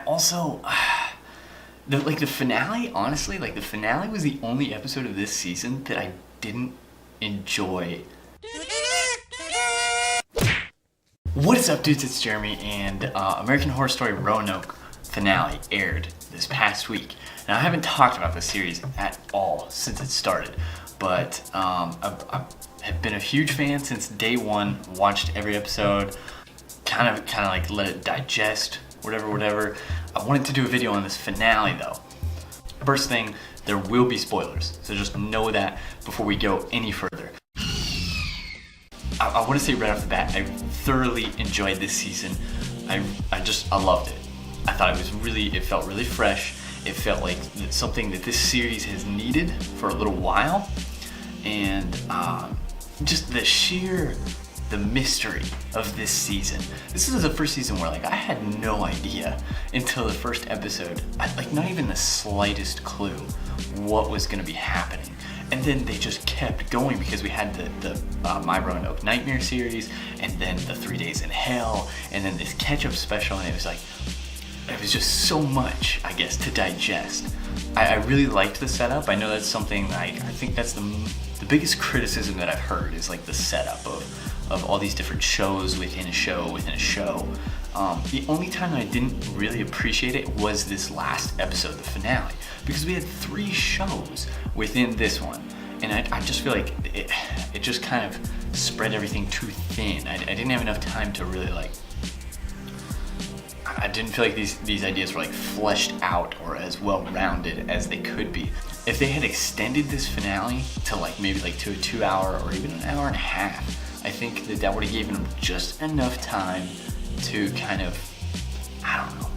also, the finale, honestly, the finale was the only episode of this season that I didn't enjoy. What is up, dudes? It's Jeremy, and American Horror Story Roanoke finale aired this past week. Now, I haven't talked about this series at all since it started, but I have been a huge fan since day one. Watched every episode, kind of like let it digest, whatever. I wanted to do a video on this finale though. First thing, there will be spoilers, so just know that before we go any further. I want to say right off the bat, I thoroughly enjoyed this season. I loved it. I thought it felt really fresh. It felt like something that this series has needed for a little while. And just the mystery of this season. This is the first season where I had no idea until the first episode, not even the slightest clue what was going to be happening. And then they just kept going because we had the My Roanoke Nightmare series, and then the 3 Days in Hell, and then this catch-up special, and it was just so much, I guess, to digest. I really liked the setup. I know that's something I think that's the biggest criticism that I've heard is the setup of all these different shows within a show within a show. The only time I didn't really appreciate it was this last episode, the finale, because we had 3 shows within this one, and I just feel like it just kind of spread everything too thin. I didn't have enough time to really I didn't feel like these ideas were fleshed out or as well-rounded as they could be. If they had extended this finale to maybe to a 2-hour or even an hour and a half, I think that would have given them just enough time to kind of,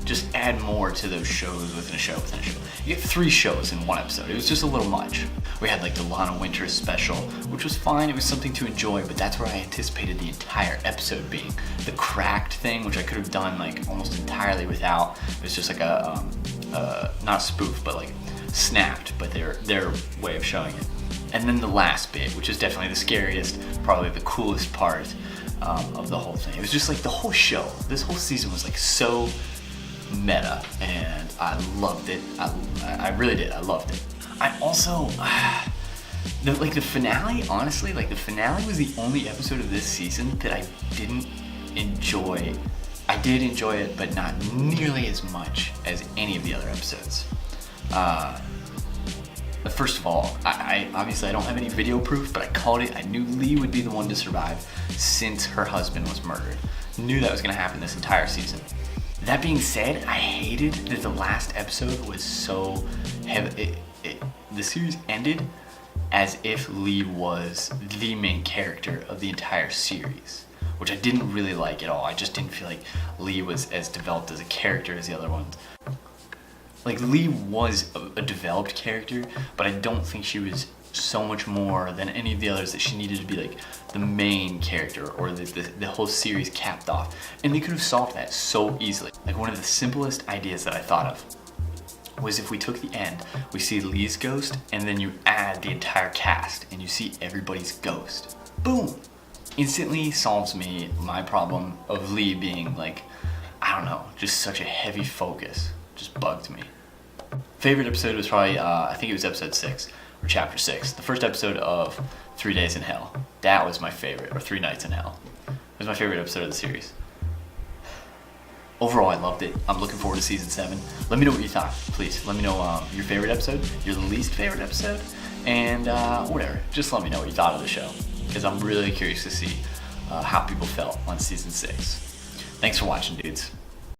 just add more to those shows within a show within a show. You get 3 shows in one episode. It was just a little much. We had the Lana Winter special, which was fine. It was something to enjoy, but that's where I anticipated the entire episode being. The Cracked thing, which I could have done almost entirely without. It was just not spoof, but snapped, but their way of showing it. And then the last bit, which is definitely the scariest, probably the coolest part of the whole thing. It was just the whole show. This whole season was so meta, and I loved it. I really did. I loved it. I also the finale. Honestly, the finale was the only episode of this season that I didn't enjoy. I did enjoy it, but not nearly as much as any of the other episodes. First of all, I obviously I don't have any video proof, but I called it. I knew Lee would be the one to survive since her husband was murdered. Knew that was going to happen this entire season. That being said, I hated that the last episode was so heavy. The series ended as if Lee was the main character of the entire series, which I didn't really like at all. I just didn't feel like Lee was as developed as a character as the other ones. Lee was a developed character, but I don't think she was so much more than any of the others that she needed to be the main character or the whole series capped off. And they could have solved that so easily. One of the simplest ideas that I thought of was if we took the end, we see Lee's ghost, and then you add the entire cast and you see everybody's ghost. Boom! Instantly solves my problem of Lee being just such a heavy focus. Just bugged me. Favorite episode was probably, I think it was episode 6, or chapter 6. The first episode of 3 Days in Hell. That was my favorite, or 3 Nights in Hell. It was my favorite episode of the series. Overall, I loved it. I'm looking forward to season 7. Let me know what you thought, please. Let me know your favorite episode, your least favorite episode, and whatever. Just let me know what you thought of the show, because I'm really curious to see how people felt on season 6. Thanks for watching, dudes.